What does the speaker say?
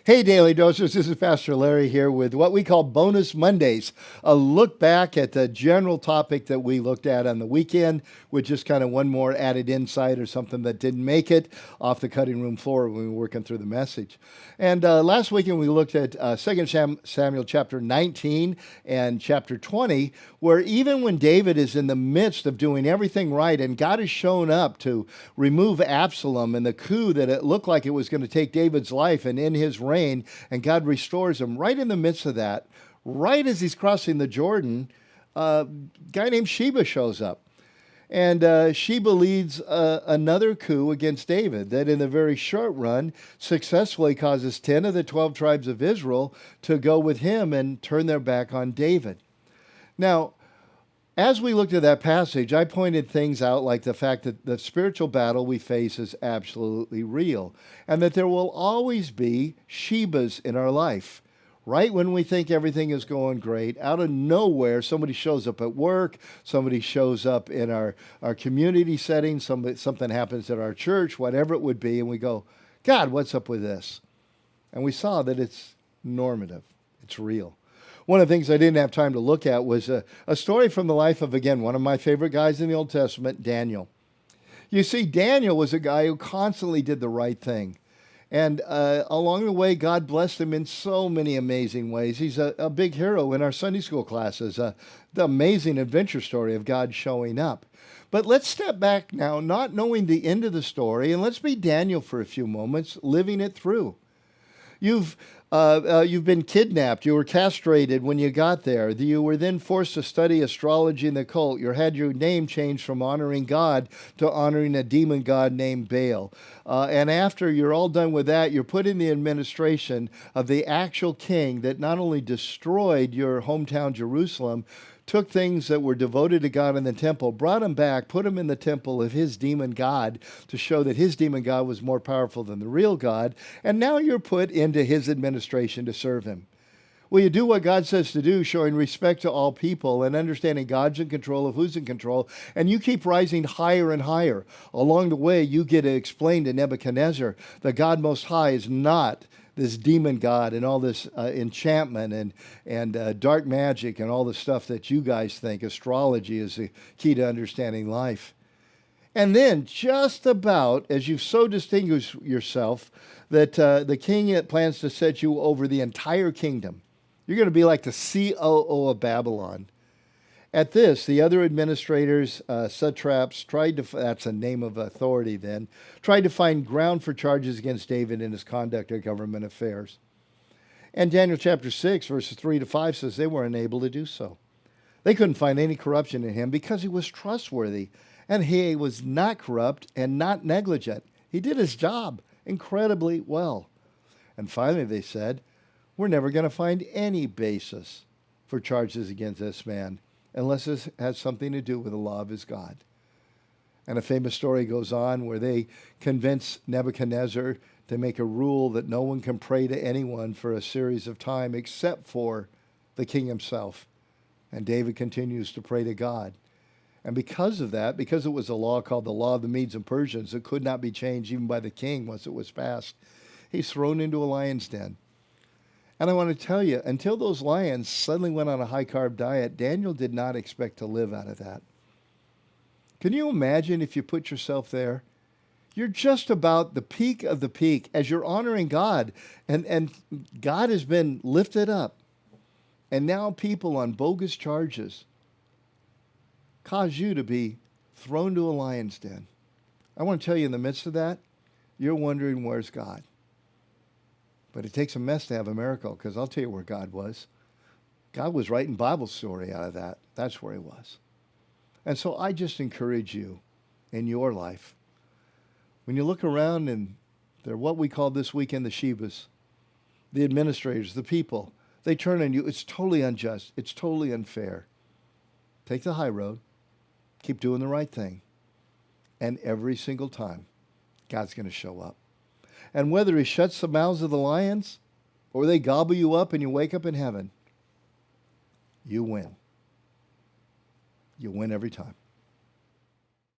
Hey, Daily Doses, this is Pastor Larry here with what we call Bonus Mondays, a look back at the general topic that we looked at on the weekend with just kind of one more added insight or something that didn't make it off the cutting room floor when we were working through the message. And last weekend we looked at 2 Samuel chapter 19 and chapter 20, where even when David is in the midst of doing everything right and God has shown up to remove Absalom and the coup that it looked like it was going to take David's life and in his reign, and God restores him right in the midst of that, right as he's crossing the Jordan, a guy named Sheba shows up. And Sheba leads another coup against David that, in the very short run, successfully causes 10 of the 12 tribes of Israel to go with him and turn their back on David. Now, as we looked at that passage, I pointed things out like the fact that the spiritual battle we face is absolutely real, and that there will always be Shebas in our life. Right when we think everything is going great, out of nowhere, somebody shows up at work, somebody shows up in our community setting, something happens at our church, whatever it would be, and we go, God, what's up with this? And we saw that it's normative, it's real. One of the things I didn't have time to look at was a story from the life of, again, one of my favorite guys in the Old Testament, Daniel. You see, Daniel was a guy who constantly did the right thing. And along the way, God blessed him in so many amazing ways. He's a big hero in our Sunday school classes, the amazing adventure story of God showing up. But let's step back now, not knowing the end of the story, and let's be Daniel for a few moments, living it through. You've been kidnapped. You were castrated when you got there. You were then forced to study astrology and the occult. You had your name changed from honoring God to honoring a demon god named Baal. And after you're all done with that, you're put in the administration of the actual king that not only destroyed your hometown Jerusalem, took things that were devoted to God in the temple, brought them back, put them in the temple of his demon god to show that his demon god was more powerful than the real God, and now you're put into his administration to serve him. Well, you do what God says to do, showing respect to all people and understanding God's in control of who's in control, and you keep rising higher and higher. Along the way, you get to explain to Nebuchadnezzar that God Most High is not this demon god and all this enchantment and dark magic and all the stuff that you guys think astrology is the key to understanding life. And then, just about as you've so distinguished yourself that the king plans to set you over the entire kingdom, you're going to be like the COO of Babylon. At this, the other administrators, satraps, that's a name of authority then, tried to find ground for charges against David in his conduct of government affairs. And Daniel chapter 6, verses 3 to 5 says they were unable to do so. They couldn't find any corruption in him because he was trustworthy, and he was not corrupt and not negligent. He did his job incredibly well. And finally they said, we're never going to find any basis for charges against this man, unless it has something to do with the law of his God. And a famous story goes on where they convince Nebuchadnezzar to make a rule that no one can pray to anyone for a series of time except for the king himself. And David continues to pray to God. And because of that, because it was a law called the law of the Medes and Persians that could not be changed even by the king once it was passed, he's thrown into a lion's den. And I want to tell you, until those lions suddenly went on a high-carb diet, Daniel did not expect to live out of that. Can you imagine if you put yourself there? You're just about the peak of the peak as you're honoring God, and God has been lifted up. And now people on bogus charges cause you to be thrown to a lion's den. I want to tell you, in the midst of that, you're wondering, where's God? But it takes a mess to have a miracle, because I'll tell you where God was. God was writing Bible story out of that. That's where he was. And so I just encourage you in your life, when you look around and they're what we call this weekend the Shebas, the administrators, the people, they turn on you. It's totally unjust. It's totally unfair. Take the high road. Keep doing the right thing. And every single time, God's going to show up. And whether he shuts the mouths of the lions or they gobble you up and you wake up in heaven, you win. You win every time.